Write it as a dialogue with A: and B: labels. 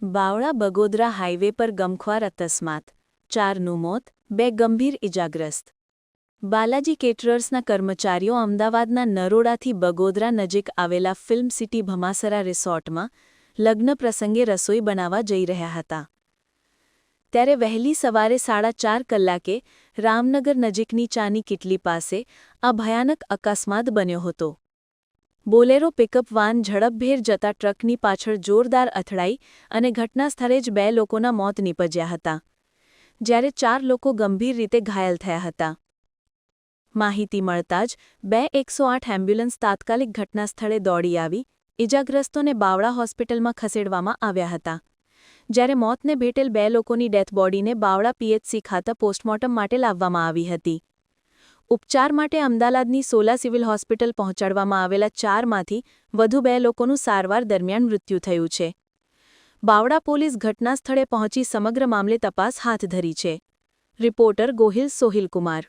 A: Bavla Bagodara highway પર ગમખ્વાર અકસ્માત 4નું મોત 2 ગંભીર ઇજાગ્રસ્ત બાલાજી કેટરર્સના કર્મચારીઓ અમદાવાદના નરોડાથી બગોદરા નજીક આવેલા ફિલ્મ સિટી ભમાસરા રિસોર્ટમાં લગ્ન પ્રસંગે રસોઈ બનાવવા જઈ રહ્યા હતા ત્યારે વહેલી સવારે 4:30 કલાકે રામનગર નજીકની ચાની કિટલી પાસે આ ભયાનક અકસ્માત બન્યો હતો બોલેરો પિકઅપ વાન ઝડપભેર જતા ટ્રકની પાછળ જોરદાર અથડાઈ અને ઘટનાસ્થળે જ 2 લોકોના મોત નીપજ્યા હતા જ્યારે 4 લોકો ગંભીર રીતે ઘાયલ થયા હતા માહિતી મળતા જ 2 108 એમ્બ્યુલન્સ તાત્કાલિક ઘટનાસ્થળે દોડી આવી ઇજાગ્રસ્તોને બાવળા હોસ્પિટલમાં ખસેડવામાં આવ્યા હતા જ્યારે મોતને ભેટેલ 2 લોકોની ડેથ બોડીને બાવળા પીએચસી ખાતે પોસ્ટમોર્ટમ માટે લાવવામાં આવી હતી ઉપચાર માટે અમદાવાદની સોલા સિવિલ હોસ્પિટલ પહોંચાડવામાં આવેલા 4માંથી વધુ 2 લોકોનું સારવાર દરમિયાન મૃત્યુ થયું છે બાવળા પોલીસ ઘટનાસ્થળે પહોંચી સમગ્ર મામલે તપાસ હાથ ધરી છે રિપોર્ટર ગોહિલ સોહિલ કુમાર